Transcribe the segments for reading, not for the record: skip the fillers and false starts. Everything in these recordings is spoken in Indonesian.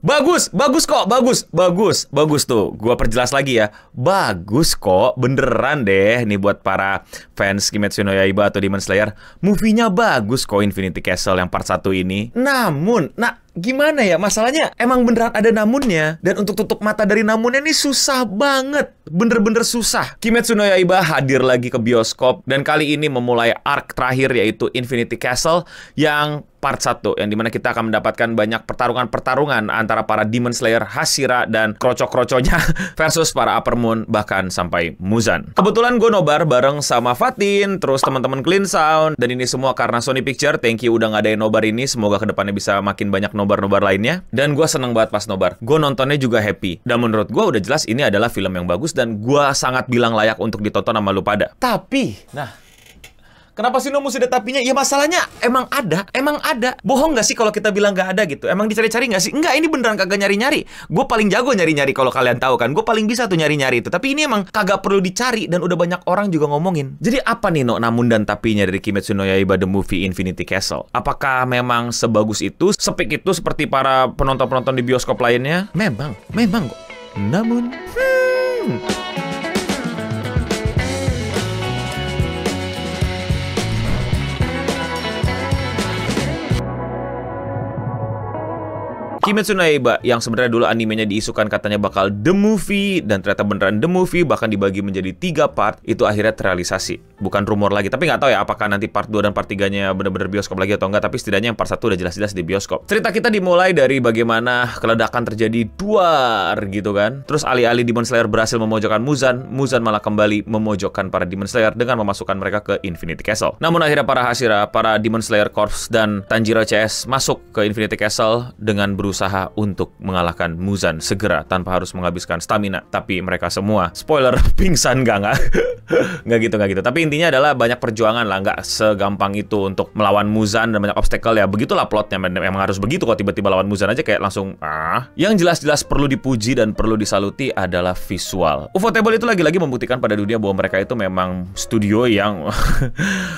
Bagus kok, bagus tuh. Gua perjelas lagi ya. Bagus kok, beneran deh. Nih buat para fans Kimetsu no Yaiba atau Demon Slayer, movie-nya bagus kok Infinity Castle yang part 1 ini. Namun, gimana ya, masalahnya emang beneran ada namunnya. Dan untuk tutup mata dari namunnya nih susah banget. Bener-bener susah. Kimetsu no Yaiba hadir lagi ke bioskop. Dan kali ini memulai arc terakhir, yaitu Infinity Castle yang part 1, yang dimana kita akan mendapatkan banyak pertarungan-pertarungan antara para Demon Slayer, Hashira, dan kroco-kroconya versus para Upper Moon, bahkan sampai Muzan. Kebetulan gue nobar bareng sama Fatin, terus teman-teman Clean Sound, dan ini semua karena Sony Picture. Thank you udah ngadain nobar ini, semoga kedepannya bisa makin banyak nobar-nobar lainnya. Dan gue seneng banget pas nobar. Gue nontonnya juga happy. Dan menurut gue udah jelas ini adalah film yang bagus, dan gue sangat bilang layak untuk ditonton sama lu pada. Tapi, kenapa sih mesti ada tapinya? Ya masalahnya emang ada. Bohong nggak sih kalau kita bilang nggak ada gitu? Emang dicari-cari nggak sih? Enggak, ini beneran kagak nyari-nyari. Gue paling jago nyari-nyari kalau kalian tahu kan. Gue paling bisa tuh nyari-nyari itu. Tapi ini emang kagak perlu dicari dan udah banyak orang juga ngomongin. Jadi apa nih namun dan tapinya dari Kimetsu no Yaiba The Movie Infinity Castle? Apakah memang sebagus itu, sepik itu seperti para penonton-penonton di bioskop lainnya? Memang kok. Namun, Kimetsu no Yaiba yang sebenarnya dulu animenya diisukan katanya bakal The Movie, dan ternyata beneran The Movie, bahkan dibagi menjadi 3 part, itu akhirnya terrealisasi. Bukan rumor lagi, tapi nggak tahu ya apakah nanti part 2 dan part 3-nya bener-bener bioskop lagi atau enggak, tapi setidaknya yang part 1 udah jelas-jelas di bioskop. Cerita kita dimulai dari bagaimana keledakan terjadi duar gitu kan. Terus alih-alih Demon Slayer berhasil memojokkan Muzan malah kembali memojokkan para Demon Slayer dengan memasukkan mereka ke Infinity Castle. Namun akhirnya para Hashira, para Demon Slayer Corps, dan Tanjiro CS masuk ke Infinity Castle dengan berusaha untuk mengalahkan Muzan segera tanpa harus menghabiskan stamina. Tapi mereka semua, spoiler, pingsan. Nggak gitu. Tapi intinya adalah banyak perjuangan lah, nggak segampang itu untuk melawan Muzan dan banyak obstacle ya. Begitulah plotnya, memang harus begitu. Kok tiba-tiba lawan Muzan aja kayak langsung Yang jelas-jelas perlu dipuji dan perlu disaluti adalah visual. Ufotable itu lagi-lagi membuktikan pada dunia bahwa mereka itu memang studio yang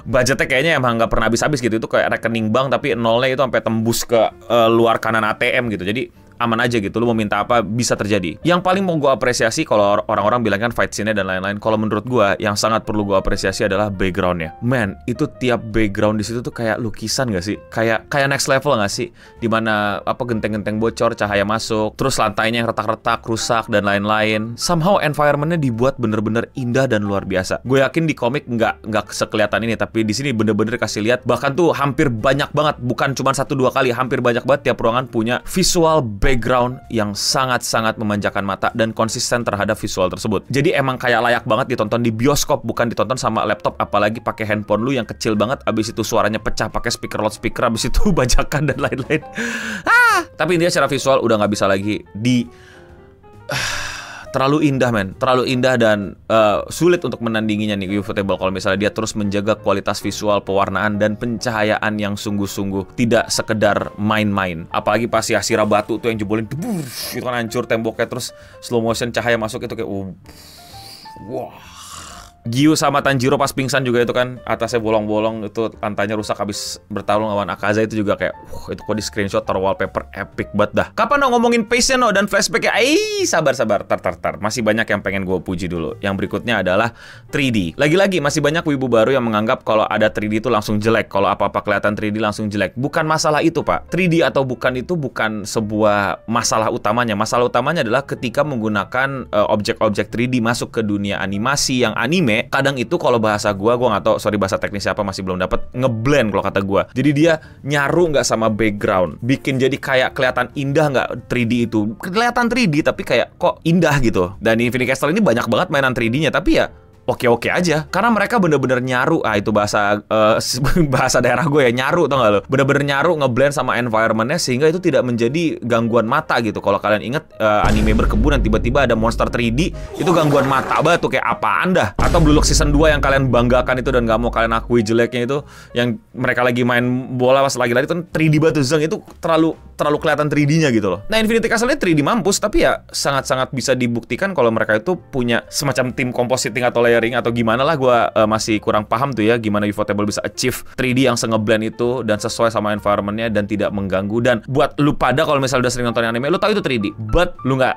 budgetnya kayaknya emang nggak pernah habis-habis gitu. Itu kayak rekening bank tapi nolnya itu sampai tembus ke luar kanan ATM gitu. Jadi aman aja gitu, lu mau minta apa bisa terjadi. Yang paling mau gue apresiasi, kalau orang-orang bilang kan fight scene-nya dan lain-lain, kalau menurut gue yang sangat perlu gue apresiasi adalah background-nya. Man, itu tiap background di situ tuh kayak lukisan gak sih? Kayak next level gak sih? Dimana genteng-genteng bocor, cahaya masuk, terus lantainya yang retak-retak, rusak dan lain-lain. Somehow environment-nya dibuat bener-bener indah dan luar biasa. Gue yakin di komik nggak sekelihatan ini, tapi di sini bener-bener kasih lihat. Bahkan tuh hampir banyak banget, bukan cuma 1-2 kali, hampir banyak banget tiap ruangan punya visual background yang sangat-sangat memanjakan mata dan konsisten terhadap visual tersebut. Jadi emang kayak layak banget ditonton di bioskop, bukan ditonton sama laptop, apalagi pakai handphone lu yang kecil banget, abis itu suaranya pecah pakai speaker loudspeaker, abis itu bajakan dan lain-lain. Tapi intinya secara visual udah nggak bisa lagi terlalu indah, terlalu indah dan sulit untuk menandinginya nih Ufotable kalau misalnya dia terus menjaga kualitas visual, pewarnaan dan pencahayaan yang sungguh-sungguh tidak sekedar main-main. Apalagi pas si Hashira batu tuh yang jebolin gitu kan, hancur temboknya, terus slow motion cahaya masuk itu kayak wah. Gyu sama Tanjiro pas pingsan juga itu kan, atasnya bolong-bolong, itu lantainya rusak habis bertarung lawan Akaza, itu juga kayak itu kok di screenshot taruh wallpaper epic banget dah. Kapan ngomongin pace-nya dan flashback-nya? Sabar tar. Masih banyak yang pengen gue puji dulu. Yang berikutnya adalah 3D. Lagi-lagi masih banyak wibu baru yang menganggap kalau ada 3D itu langsung jelek, kalau apa-apa kelihatan 3D langsung jelek. Bukan masalah itu, Pak. 3D atau bukan itu bukan sebuah masalah utamanya. Masalah utamanya adalah ketika menggunakan objek-objek 3D masuk ke dunia animasi yang anime. Kadang itu kalau bahasa gua nggak tahu, sorry bahasa teknisnya apa masih belum dapat, ngeblend kalau kata gua. Jadi dia nyaru nggak sama background, bikin jadi kayak kelihatan indah nggak 3D itu. Kelihatan 3D tapi kayak kok indah gitu. Dan Infinity Castle ini banyak banget mainan 3D-nya, tapi ya oke-oke aja, karena mereka bener-bener nyaru. Itu bahasa bahasa daerah gue ya, nyaru, tau gak lo? Bener-bener nyaru, ngeblend sama environment-nya sehingga itu tidak menjadi gangguan mata gitu. Kalau kalian inget anime berkebun dan tiba-tiba ada monster 3D, itu gangguan mata banget tuh, kayak apaan dah. Atau Blue Lock Season 2 yang kalian banggakan itu dan gak mau kalian akui jeleknya itu, yang mereka lagi main bola pas lagi lari itu kan 3D batu zeng, itu terlalu kelihatan 3D-nya gitu loh. Nah, Infinity Castle ini 3D mampus, tapi ya sangat-sangat bisa dibuktikan kalau mereka itu punya semacam tim compositing atau layering atau gimana lah, gue masih kurang paham tuh ya gimana Ufotable bisa achieve 3D yang ngeblend itu dan sesuai sama environmentnya dan tidak mengganggu. Dan buat lu pada kalau misalnya udah sering nonton anime, lu tahu itu 3D, but lu nggak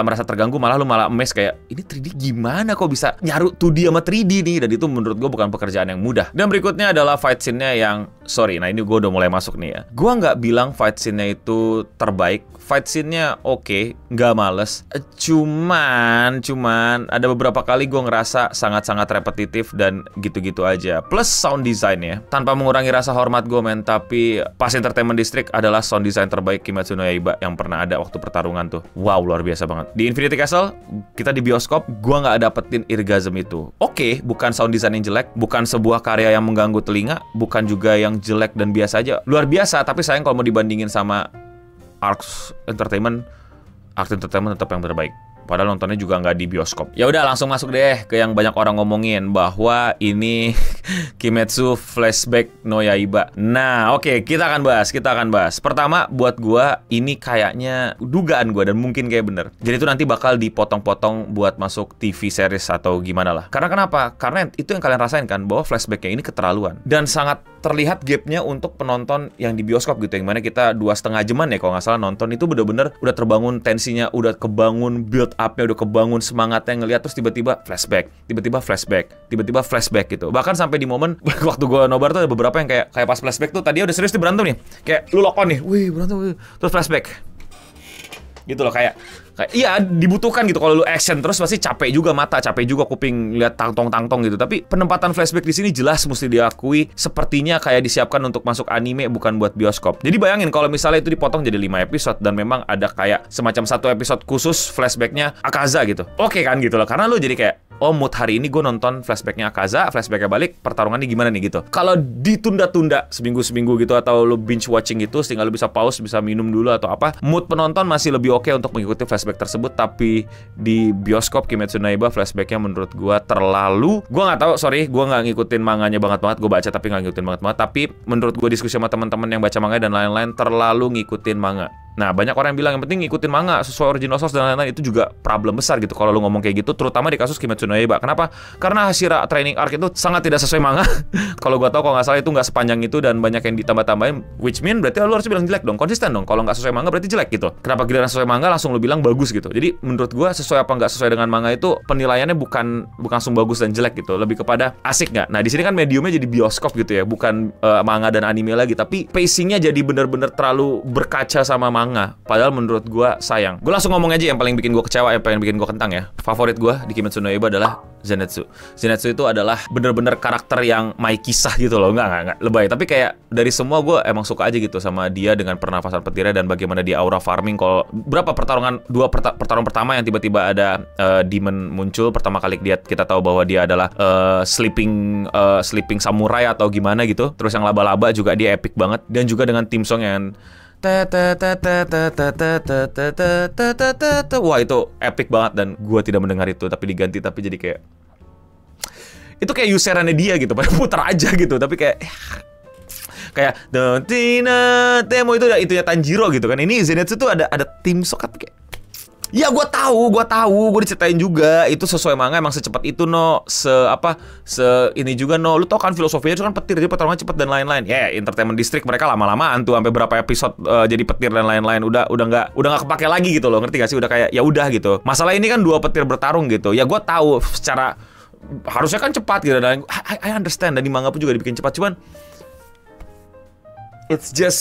merasa terganggu, malah lu amazed kayak ini 3D gimana kok bisa nyaru 2D sama 3D nih. Dan itu menurut gue bukan pekerjaan yang mudah. Dan berikutnya adalah fight scene-nya yang sorry, nah ini gue udah mulai masuk nih ya. Gue nggak bilang fight scene-nya itu terbaik. Fight scene-nya oke, nggak males. Cuman ada beberapa kali gue ngerasa sangat-sangat repetitif dan gitu-gitu aja. Plus sound design-nya, tanpa mengurangi rasa hormat gue men, tapi pas Entertainment District adalah sound design terbaik Kimetsu no Yaiba yang pernah ada waktu pertarungan tuh. Wow, luar biasa banget. Di Infinity Castle, kita di bioskop, gue nggak dapetin eargasm itu. Oke, bukan sound design yang jelek, bukan sebuah karya yang mengganggu telinga, bukan juga yang jelek dan biasa aja. Luar biasa, tapi sayang kalau mau dibandingin sama Arc Entertainment tetap yang terbaik. Padahal nontonnya juga nggak di bioskop. Ya udah, langsung masuk deh ke yang banyak orang ngomongin bahwa ini Kimetsu Flashback no Yaiba. Nah, oke, kita akan bahas. Pertama, buat gua ini kayaknya dugaan gua dan mungkin kayak bener. Jadi itu nanti bakal dipotong-potong buat masuk TV series atau gimana lah. Karena kenapa? Karena itu yang kalian rasain kan, bahwa flashbacknya ini keterlaluan dan sangat terlihat gapnya untuk penonton yang di bioskop gitu, yang mana kita 2,5 jaman ya kalau nggak salah nonton. Itu bener-bener udah terbangun tensinya, udah kebangun build up-nya, udah kebangun semangatnya ngeliat, terus tiba-tiba flashback gitu. Bahkan sampai di momen waktu gue nobar tuh ada beberapa yang kayak pas flashback tuh tadi udah serius nih berantem nih, kayak lu lock on nih, wih berantem, terus flashback gitu loh, kayak iya dibutuhkan gitu. Kalau lu action terus pasti capek juga mata, capek juga kuping lihat tangtong gitu. Tapi penempatan flashback di sini jelas mesti diakui sepertinya kayak disiapkan untuk masuk anime, bukan buat bioskop. Jadi bayangin kalau misalnya itu dipotong jadi 5 episode dan memang ada kayak semacam 1 episode khusus flashbacknya Akaza gitu. Oke kan gitu loh, karena lu jadi kayak oh mood hari ini gue nonton flashbacknya Akaza, flashbacknya balik, pertarungannya gimana nih gitu. Kalau ditunda-tunda seminggu gitu atau lu binge watching gitu sehingga lu bisa pause, bisa minum dulu atau apa, mood penonton masih lebih oke untuk mengikuti flashback tersebut. Tapi di bioskop Kimetsu no Yaiba flashbacknya menurut gue terlalu, gue nggak tahu, sorry, gue nggak ngikutin manganya banget, gue baca tapi nggak ngikutin banget. Tapi menurut gue diskusi sama teman-teman yang baca manga dan lain-lain terlalu ngikutin manga. Nah, banyak orang yang bilang yang penting ngikutin manga sesuai original source dan lain-lain. Itu juga problem besar gitu kalau lu ngomong kayak gitu, terutama di kasus Kimetsu no Yaiba. Kenapa? Karena Hashira training arc itu sangat tidak sesuai manga. Kalau gua tahu, kalau nggak salah itu nggak sepanjang itu dan banyak yang ditambah-tambahin, which mean berarti lu harus bilang jelek dong, konsisten dong. Kalau nggak sesuai manga berarti jelek gitu. Kenapa giliran sesuai manga langsung lu bilang bagus gitu? Jadi menurut gua sesuai apa nggak sesuai dengan manga itu penilaiannya bukan langsung bagus dan jelek gitu, lebih kepada asik nggak. Nah, di sini kan mediumnya jadi bioskop gitu ya, bukan manga dan anime lagi, tapi pacingnya jadi bener-bener terlalu berkaca sama manga. Padahal menurut gue sayang. Gue langsung ngomong aja yang paling bikin gue kecewa, yang paling bikin gue kentang ya. Favorit gue di Kimetsu no Yaiba adalah Zenitsu. Zenitsu itu adalah bener-bener karakter yang my kisah gitu loh. Enggak lebay. Tapi kayak dari semua gue emang suka aja gitu sama dia dengan pernafasan petirnya dan bagaimana dia aura farming. Kalau berapa pertarungan, 2 pertarungan pertama yang tiba-tiba ada demon muncul. Pertama kali kita tahu bahwa dia adalah sleeping samurai atau gimana gitu. Terus yang laba-laba juga dia epic banget. Dan juga dengan theme song yang wah itu epic banget dan gue tidak mendengar itu tapi diganti, tapi jadi kayak itu kayak userannya dia gitu, putar aja gitu, tapi kayak Temo itu ya Tanjiro gitu kan. Ini Zenitsu tuh ada tim sokat kayak ya gue tahu, gue diceritain juga itu sesuai manga emang secepat itu ini juga lu tau kan filosofinya itu kan petir, jadi pertarungan cepat dan lain-lain. Ya, Entertainment District mereka lama-lamaan tuh sampai berapa episode jadi petir dan lain-lain udah nggak kepake lagi gitu loh, ngerti gak sih? Udah kayak ya udah gitu. Masalah ini kan 2 petir bertarung gitu. Ya gue tahu secara harusnya kan cepat gitu dan I understand, dan di manga pun juga dibikin cepat, cuman it's just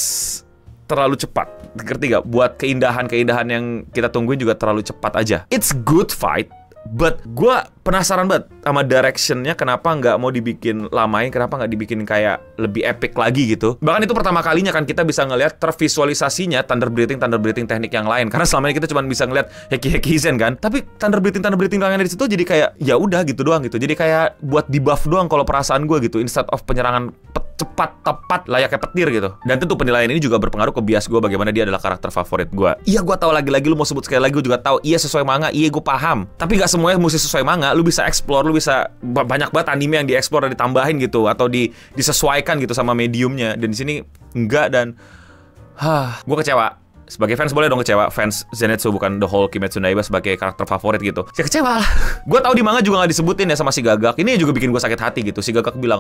terlalu cepat, ngerti gak? Buat keindahan yang kita tungguin juga terlalu cepat aja. It's good fight, but gue penasaran banget sama directionnya, kenapa nggak mau dibikin lamain, kenapa nggak dibikin kayak lebih epic lagi gitu. Bahkan itu pertama kalinya kan kita bisa ngelihat tervisualisasinya thunder breathing teknik yang lain, karena selama ini kita cuma bisa ngelihat heki zen kan, tapi thunder breathing yang ada di situ jadi kayak ya udah gitu doang gitu, jadi kayak buat debuff doang kalau perasaan gue gitu, instead of penyerangan cepat, tepat, layaknya petir gitu. Dan tentu penilaian ini juga berpengaruh ke bias gue bagaimana dia adalah karakter favorit gue. Iya, gue tahu lagi-lagi lu mau sebut sekali lagi, gue juga tahu iya sesuai manga, iya gue paham. Tapi gak semuanya mesti sesuai manga, lu bisa explore, lu bisa banyak banget anime yang dieksplor dan ditambahin gitu atau disesuaikan gitu sama mediumnya. Dan di sini enggak, dan gue kecewa. sebagai fans boleh dong kecewa. Fans Zenitsu, bukan the whole Kimetsu no Yaiba, sebagai karakter favorit gitu. Ya kecewa lah. Gue tahu di manga juga nggak disebutin ya sama si Gagak. Ini juga bikin gue sakit hati gitu. Si Gagak bilang,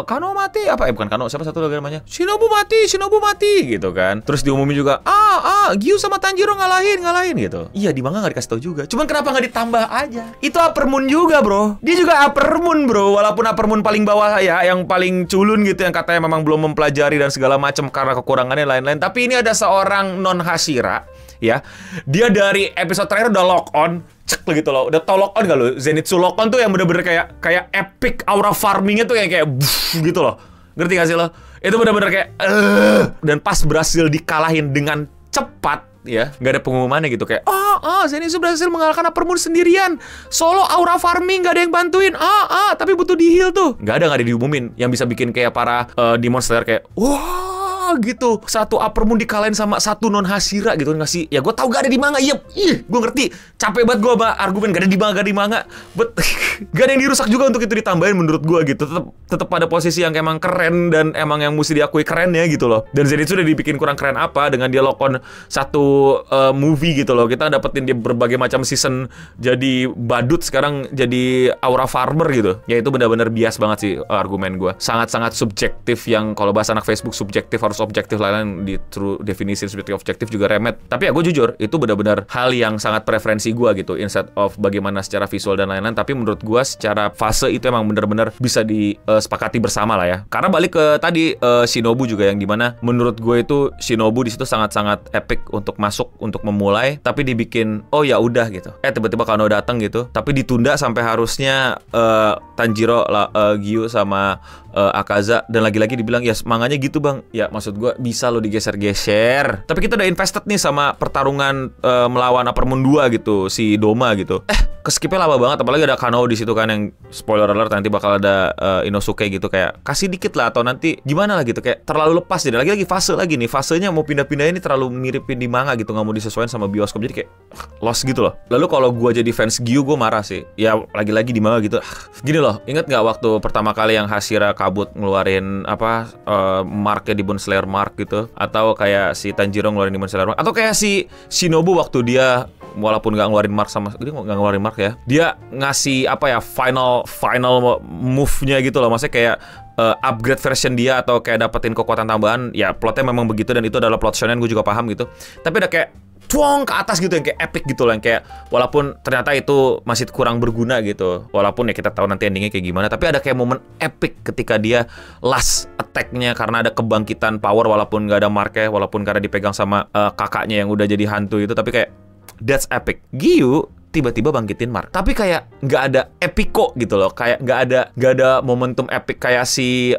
Kano mati, bukan Kano, siapa satu lagi namanya? Shinobu mati gitu kan. Terus diumumin juga, Gyu sama Tanjiro ngalahin gitu. Iya, di manga nggak dikasih tahu juga. Cuman kenapa nggak ditambah aja? Itu Upper Moon juga, bro. Dia juga Upper Moon, bro. Walaupun Upper Moon paling bawah ya, yang paling culun gitu, yang katanya memang belum mempelajari dan segala macam karena kekurangannya lain-lain. Tapi ini ada seorang non Hashira, ya. Dia dari episode terakhir udah lock on, cek gitu loh. Udah tau lock on gak lo? Zenitsu lock on tuh yang bener-bener kayak epic aura farmingnya tuh kayak gitu loh. Ngerti gak sih lo? Itu bener-bener kayak dan pas berhasil dikalahin dengan cepat, ya, nggak ada pengumumannya gitu kayak Zenitsu berhasil mengalahkan Upper Moon sendirian, solo aura farming, nggak ada yang bantuin, tapi butuh di heal tuh, nggak ada diumumin yang bisa bikin kayak para Demon Slayer kayak wah gitu, satu Upper Moon dikalahin sama satu non Hashira gitu nggak sih? Ya gue tahu gak ada di manga, gue ngerti, capek banget gue sama argumen gak ada di manga, but gak ada yang dirusak juga untuk itu ditambahin menurut gue gitu, tetap pada posisi yang emang keren dan emang yang mesti diakui keren ya gitu loh. Dan Zenitsu udah dibikin kurang keren apa dengan dia lock on satu movie gitu loh. Kita dapetin dia berbagai macam season jadi badut, sekarang jadi aura farmer gitu. Ya itu benar-benar bias banget sih argumen gue. Sangat-sangat subjektif, yang kalau bahasa anak Facebook subjektif harus objektif, lain-lain di true definisi subjektif objektif juga remet. Tapi ya gue jujur, itu benar-benar hal yang sangat preferensi gue gitu, instead of bagaimana secara visual dan lain-lain. Tapi menurut gue secara fase itu emang benar-benar bisa disepakati bersama lah ya. Karena balik ke tadi Shinobu juga, yang dimana menurut gue itu Shinobu di situ sangat-sangat epic untuk masuk, untuk memulai, tapi dibikin ya udah gitu. Tiba-tiba Kano datang gitu, tapi ditunda sampai harusnya Tanjiro, Gyu sama Akaza, dan lagi-lagi dibilang ya manganya gitu bang. Ya maksud gue bisa lo digeser-geser. Tapi kita udah invested nih sama pertarungan melawan Upper Moon 2 gitu, si Doma gitu. Keskipnya lama banget, apalagi ada Kano di situ kan, yang spoiler alert nanti bakal ada Inosuke gitu, kayak kasih dikit lah, atau nanti gimana lah gitu, kayak terlalu lepas. Jadi lagi fase lagi nih, fasenya mau pindah-pindah ini terlalu miripin di manga gitu, nggak mau disesuaikan sama bioskop, jadi kayak lost gitu loh. Lalu kalau gue jadi fans Gyu, gue marah sih. Ya lagi-lagi di manga gitu. Gini loh, inget nggak waktu pertama kali yang Hashira kabut ngeluarin marknya di Demon Slayer Mark gitu, atau kayak si Tanjiro ngeluarin Demon Slayer Mark, atau kayak si Shinobu waktu dia walaupun nggak ngeluarin mark sama dia nggak ngeluarin mark ya, dia ngasih final move-nya gitu loh, maksudnya kayak upgrade version dia atau kayak dapetin kekuatan tambahan. Ya plotnya memang begitu, dan itu adalah plot shonen, gue juga paham gitu. Tapi ada kayak cuang ke atas gitu, yang kayak epic gitu loh, yang kayak walaupun ternyata itu masih kurang berguna gitu, walaupun ya kita tahu nanti endingnya kayak gimana, tapi ada kayak momen epic ketika dia last attack-nya karena ada kebangkitan power, walaupun nggak ada marknya, walaupun karena dipegang sama kakaknya yang udah jadi hantu itu, tapi kayak that's epic. Gyu tiba-tiba bangkitin Mark, tapi kayak nggak ada epiko gitu loh, kayak nggak ada momentum epic kayak si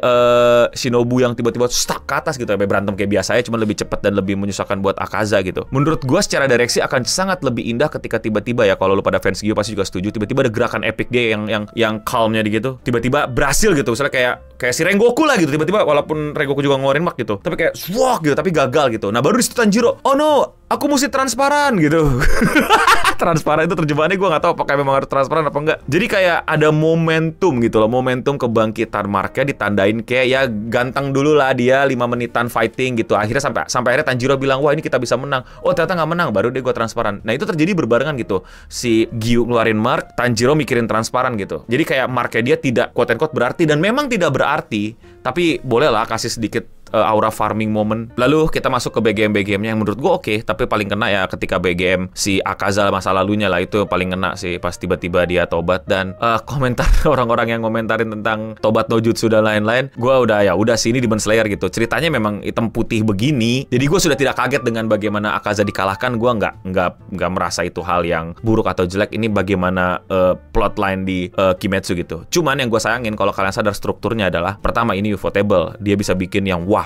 Shinobu yang tiba-tiba stuck ke atas gitu, berantem kayak biasanya, cuma lebih cepat dan lebih menyusahkan buat Akaza gitu. Menurut gua secara direksi akan sangat lebih indah ketika tiba-tiba, ya kalau lu pada fans Gyu pasti juga setuju, tiba-tiba ada gerakan epic dia yang calmnya gitu, tiba-tiba berhasil gitu, misalnya kayak si Rengoku lah gitu, tiba-tiba walaupun Rengoku juga ngeluarin Mark gitu, tapi kayak swak gitu, tapi gagal gitu. Nah baru di situ Tanjiro, oh no, aku mesti transparan gitu. Transparan itu terjemahannya gue nggak tahu apakah memang harus transparan apa enggak. Jadi kayak ada momentum gitu loh, momentum kebangkitan Marknya ditandain kayak ya ganteng dulu lah dia 5 menitan fighting gitu. Akhirnya sampai akhirnya Tanjiro bilang wah ini kita bisa menang. Oh ternyata nggak menang, baru deh gue transparan. Nah itu terjadi berbarengan gitu. Si Gyu ngeluarin Mark, Tanjiro mikirin transparan gitu. Jadi kayak Marknya dia tidak quote unquote berarti, dan memang tidak berarti, tapi bolehlah kasih sedikit aura farming moment. Lalu kita masuk ke BGM-BGM-nya yang menurut gue oke, tapi paling kena ya ketika BGM si Akaza masa lalunya lah, itu paling kena sih pas tiba-tiba dia tobat. Dan komentar orang-orang yang komentarin tentang tobat no jutsu dan lain-lain, gue udah sih ini Demon Slayer gitu, ceritanya memang hitam putih begini, jadi gue sudah tidak kaget dengan bagaimana Akaza dikalahkan. Gue nggak merasa itu hal yang buruk atau jelek. Ini bagaimana plotline di Kimetsu gitu. Cuman yang gue sayangin kalau kalian sadar strukturnya adalah, pertama ini ufotable, dia bisa bikin yang wah.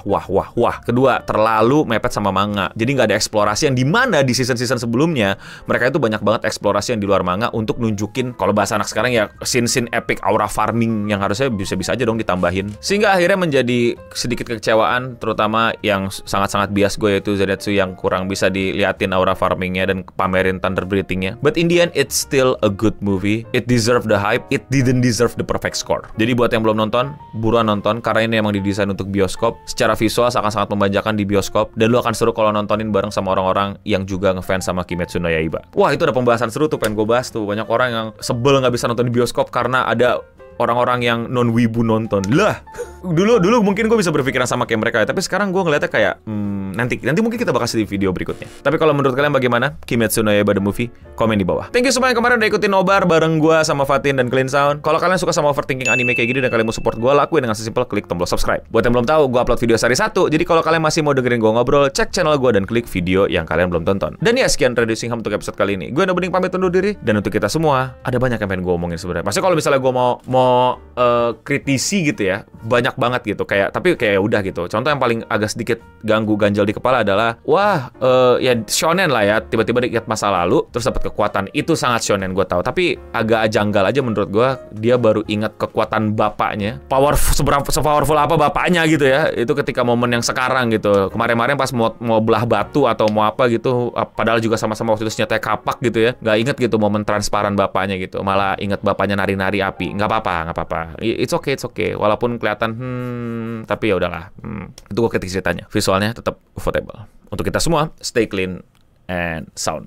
Kedua, terlalu mepet sama manga. Jadi nggak ada eksplorasi, yang dimana di season-season sebelumnya mereka itu banyak banget eksplorasi yang di luar manga untuk nunjukin, kalau bahasa anak sekarang ya, scene-scene epic aura farming yang harusnya bisa-bisa aja dong ditambahin. Sehingga akhirnya menjadi sedikit kekecewaan, terutama yang sangat-sangat bias gue, yaitu Zenitsu yang kurang bisa diliatin aura farmingnya dan pamerin thunder breathingnya. But in the end, it's still a good movie. It deserve the hype. It didn't deserve the perfect score. Jadi buat yang belum nonton, buruan nonton, karena ini emang didesain untuk bioskop. Secara secara visual akan sangat memanjakan di bioskop, dan lu akan seru kalau nontonin bareng sama orang-orang yang juga ngefans sama Kimetsu no Yaiba. Wah, itu ada pembahasan seru tuh, pengen gue bahas tuh. Banyak orang yang sebel nggak bisa nonton di bioskop karena ada orang-orang yang non-wibu nonton. Lah, dulu mungkin gue bisa berpikiran sama kayak mereka, tapi sekarang gue ngeliatnya kayak nanti mungkin kita bakal di video berikutnya. Tapi kalau menurut kalian bagaimana Kimetsu no Yaiba The Movie? Komen di bawah. Thank you semua yang kemarin udah ikutin nobar bareng gue sama Fatin dan Clean Sound. Kalau kalian suka sama overthinking anime kayak gini dan kalian mau support gue, lakuin dengan sesimpel klik tombol subscribe. Buat yang belum tahu, gue upload video sehari 1. Jadi kalau kalian masih mau dengerin gue ngobrol, cek channel gue dan klik video yang kalian belum tonton. Dan ya, sekian Reducing Ham untuk episode kali ini. Gue udah Bening pamit undur diri, dan untuk kita semua ada banyak yang pengen gue omongin sebenarnya. Maksudnya kalau misalnya gue mau kritisi gitu ya, banyak banget gitu, tapi kayak udah gitu. Contoh yang paling agak sedikit ganggu ganjal di kepala adalah ya shonen lah ya, tiba-tiba diingat masa lalu terus dapat kekuatan. Itu sangat shonen, gue tahu, tapi agak janggal aja menurut gue. Dia baru ingat kekuatan bapaknya, sepowerful apa bapaknya gitu ya. Itu ketika momen yang sekarang gitu. Kemarin-kemarin pas mau belah batu atau mau apa gitu, padahal juga sama-sama waktu itu senjata kapak gitu ya, nggak inget gitu momen transparan bapaknya gitu, malah inget bapaknya nari-nari api. Nggak apa-apa. It's okay. Walaupun kelihatan tapi ya udahlah. Itu gue ketik ceritanya. Visualnya tetap ufotable. Untuk kita semua, stay clean and sound.